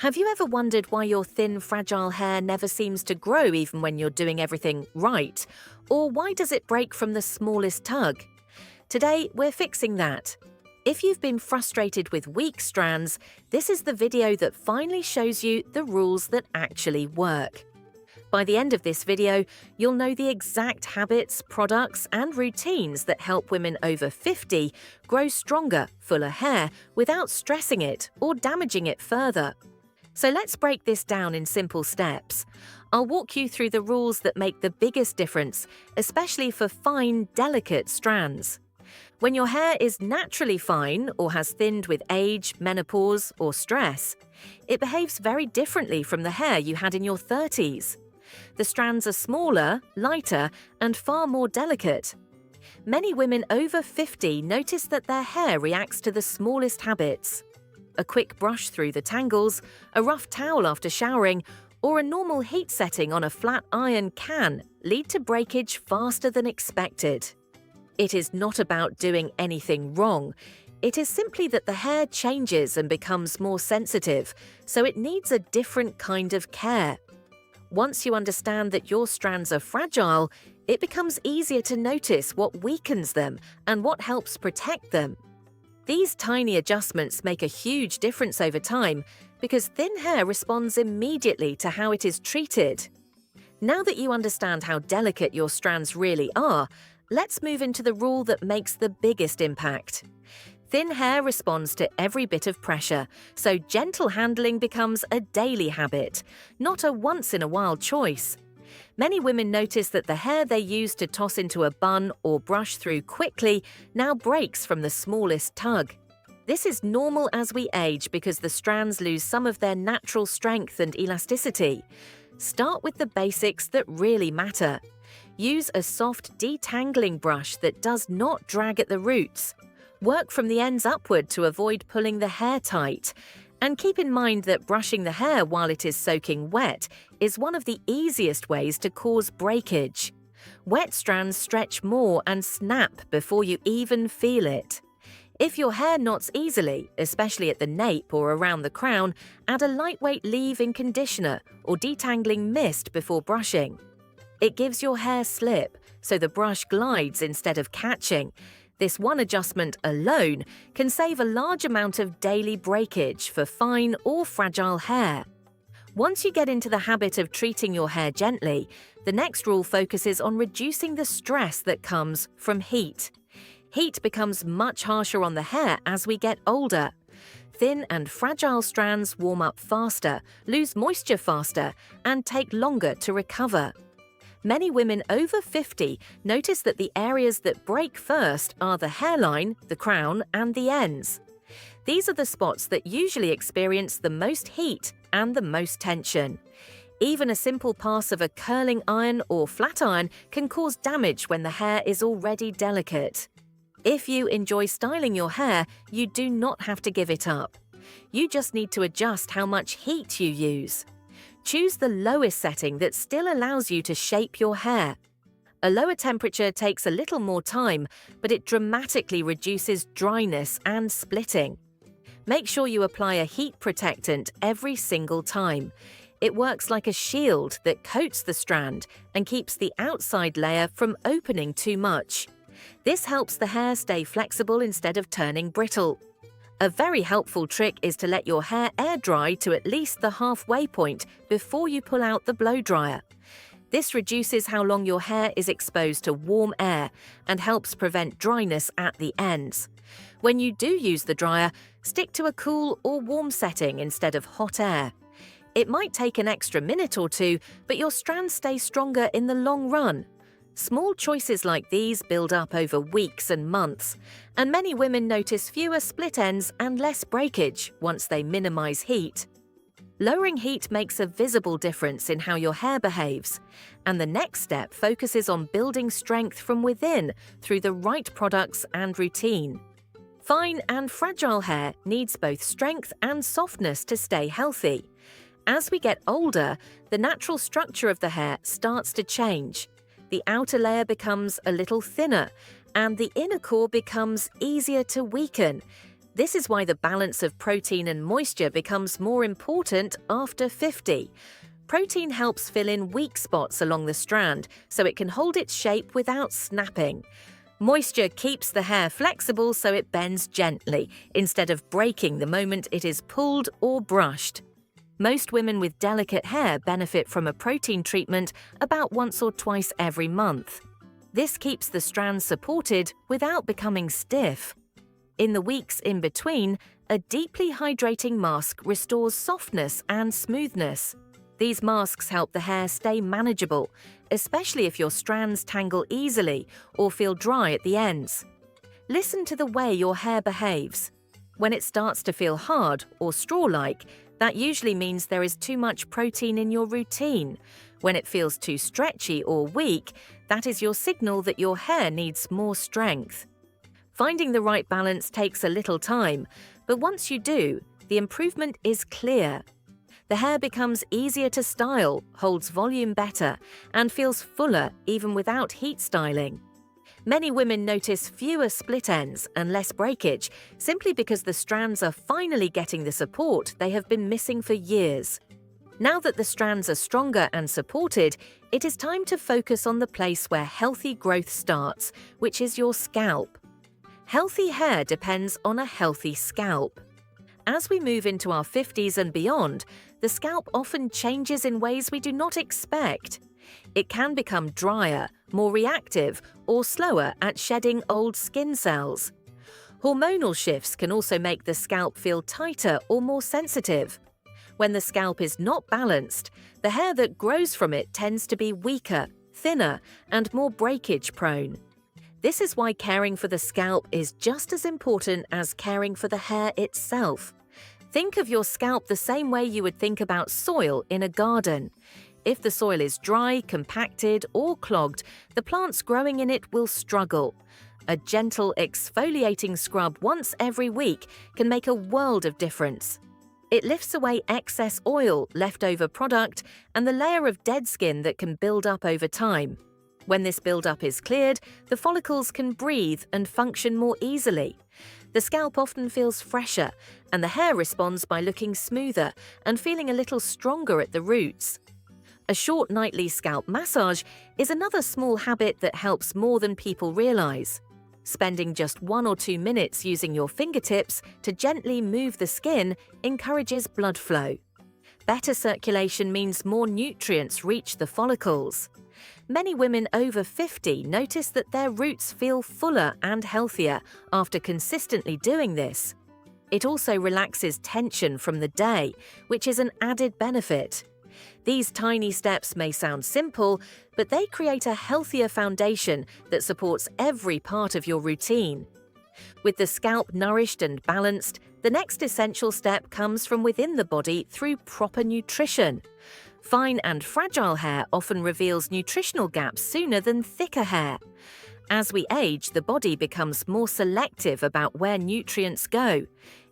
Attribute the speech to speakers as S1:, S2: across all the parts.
S1: Have you ever wondered why your thin, fragile hair never seems to grow even when you're doing everything right? Or why does it break from the smallest tug? Today, we're fixing that. If you've been frustrated with weak strands, this is the video that finally shows you the rules that actually work. By the end of this video, you'll know the exact habits, products, and routines that help women over 50 grow stronger, fuller hair without stressing it or damaging it further. So let's break this down in simple steps. I'll walk you through the rules that make the biggest difference, especially for fine, delicate strands. When your hair is naturally fine or has thinned with age, menopause, or stress, it behaves very differently from the hair you had in your 30s. The strands are smaller, lighter, and far more delicate. Many women over 50 notice that their hair reacts to the smallest habits. A quick brush through the tangles, a rough towel after showering, or a normal heat setting on a flat iron can lead to breakage faster than expected. It is not about doing anything wrong. It is simply that the hair changes and becomes more sensitive, so it needs a different kind of care. Once you understand that your strands are fragile, it becomes easier to notice what weakens them and what helps protect them. These tiny adjustments make a huge difference over time because thin hair responds immediately to how it is treated. Now that you understand how delicate your strands really are, let's move into the rule that makes the biggest impact. Thin hair responds to every bit of pressure, so gentle handling becomes a daily habit, not a once-in-a-while choice. Many women notice that the hair they used to toss into a bun or brush through quickly now breaks from the smallest tug. This is normal as we age because the strands lose some of their natural strength and elasticity. Start with the basics that really matter. Use a soft detangling brush that does not drag at the roots. Work from the ends upward to avoid pulling the hair tight. And keep in mind that brushing the hair while it is soaking wet is one of the easiest ways to cause breakage. Wet strands stretch more and snap before you even feel it. If your hair knots easily, especially at the nape or around the crown, add a lightweight leave-in conditioner or detangling mist before brushing. It gives your hair slip, so the brush glides instead of catching. This one adjustment alone can save a large amount of daily breakage for fine or fragile hair. Once you get into the habit of treating your hair gently, the next rule focuses on reducing the stress that comes from heat. Heat becomes much harsher on the hair as we get older. Thin and fragile strands warm up faster, lose moisture faster, and take longer to recover. Many women over 50 notice that the areas that break first are the hairline, the crown, and the ends. These are the spots that usually experience the most heat and the most tension. Even a simple pass of a curling iron or flat iron can cause damage when the hair is already delicate. If you enjoy styling your hair, you do not have to give it up. You just need to adjust how much heat you use. Choose the lowest setting that still allows you to shape your hair. A lower temperature takes a little more time, but it dramatically reduces dryness and splitting. Make sure you apply a heat protectant every single time. It works like a shield that coats the strand and keeps the outside layer from opening too much. This helps the hair stay flexible instead of turning brittle. A very helpful trick is to let your hair air dry to at least the halfway point before you pull out the blow dryer. This reduces how long your hair is exposed to warm air and helps prevent dryness at the ends. When you do use the dryer, stick to a cool or warm setting instead of hot air. It might take an extra minute or two, but your strands stay stronger in the long run. Small choices like these build up over weeks and months, and many women notice fewer split ends and less breakage once they minimize heat. Lowering heat makes a visible difference in how your hair behaves, and the next step focuses on building strength from within through the right products and routine. Fine and fragile hair needs both strength and softness to stay healthy. As we get older, the natural structure of the hair starts to change. The outer layer becomes a little thinner, and the inner core becomes easier to weaken. This is why the balance of protein and moisture becomes more important after 50. Protein helps fill in weak spots along the strand so it can hold its shape without snapping. Moisture keeps the hair flexible so it bends gently, instead of breaking the moment it is pulled or brushed. Most women with delicate hair benefit from a protein treatment about once or twice every month. This keeps the strands supported without becoming stiff. In the weeks in between, a deeply hydrating mask restores softness and smoothness. These masks help the hair stay manageable, especially if your strands tangle easily or feel dry at the ends. Listen to the way your hair behaves. When it starts to feel hard or straw-like, that usually means there is too much protein in your routine. When it feels too stretchy or weak, that is your signal that your hair needs more strength. Finding the right balance takes a little time, but once you do, the improvement is clear. The hair becomes easier to style, holds volume better, and feels fuller even without heat styling. Many women notice fewer split ends and less breakage simply because the strands are finally getting the support they have been missing for years. Now that the strands are stronger and supported, it is time to focus on the place where healthy growth starts, which is your scalp. Healthy hair depends on a healthy scalp. As we move into our 50s and beyond, the scalp often changes in ways we do not expect. It can become drier, more reactive, or slower at shedding old skin cells. Hormonal shifts can also make the scalp feel tighter or more sensitive. When the scalp is not balanced, the hair that grows from it tends to be weaker, thinner, and more breakage prone. This is why caring for the scalp is just as important as caring for the hair itself. Think of your scalp the same way you would think about soil in a garden. If the soil is dry, compacted, or clogged, the plants growing in it will struggle. A gentle exfoliating scrub once every week can make a world of difference. It lifts away excess oil, leftover product, and the layer of dead skin that can build up over time. When this buildup is cleared, the follicles can breathe and function more easily. The scalp often feels fresher, and the hair responds by looking smoother and feeling a little stronger at the roots. A short nightly scalp massage is another small habit that helps more than people realize. Spending just 1 or 2 minutes using your fingertips to gently move the skin encourages blood flow. Better circulation means more nutrients reach the follicles. Many women over 50 notice that their roots feel fuller and healthier after consistently doing this. It also relaxes tension from the day, which is an added benefit. These tiny steps may sound simple, but they create a healthier foundation that supports every part of your routine. With the scalp nourished and balanced, the next essential step comes from within the body through proper nutrition. Fine and fragile hair often reveals nutritional gaps sooner than thicker hair. As we age, the body becomes more selective about where nutrients go.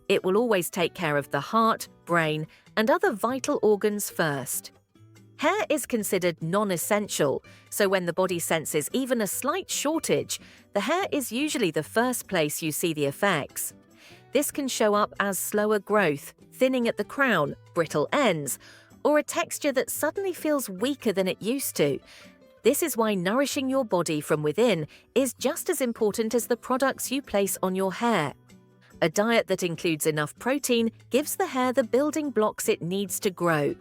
S1: It will always take care of the heart, brain, and other vital organs first. Hair is considered non-essential, so when the body senses even a slight shortage, the hair is usually the first place you see the effects. This can show up as slower growth, thinning at the crown, brittle ends, or a texture that suddenly feels weaker than it used to. This is why nourishing your body from within is just as important as the products you place on your hair. A diet that includes enough protein gives the hair the building blocks it needs to grow.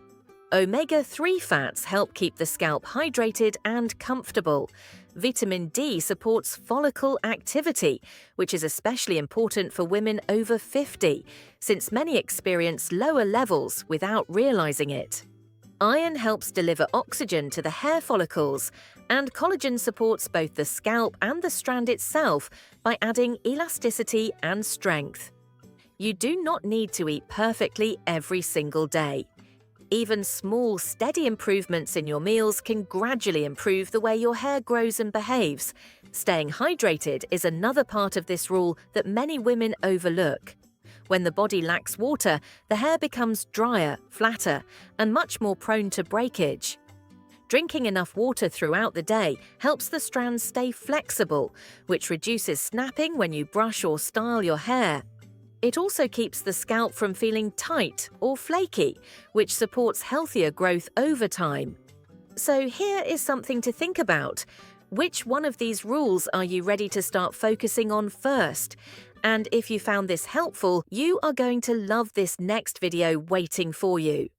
S1: Omega-3 fats help keep the scalp hydrated and comfortable. Vitamin D supports follicle activity, which is especially important for women over 50, since many experience lower levels without realizing it. Iron helps deliver oxygen to the hair follicles, and collagen supports both the scalp and the strand itself by adding elasticity and strength. You do not need to eat perfectly every single day. Even small, steady improvements in your meals can gradually improve the way your hair grows and behaves. Staying hydrated is another part of this rule that many women overlook. When the body lacks water, the hair becomes drier, flatter, and much more prone to breakage. Drinking enough water throughout the day helps the strands stay flexible, which reduces snapping when you brush or style your hair. It also keeps the scalp from feeling tight or flaky, which supports healthier growth over time. So here is something to think about. Which one of these rules are you ready to start focusing on first? And if you found this helpful, you are going to love this next video waiting for you.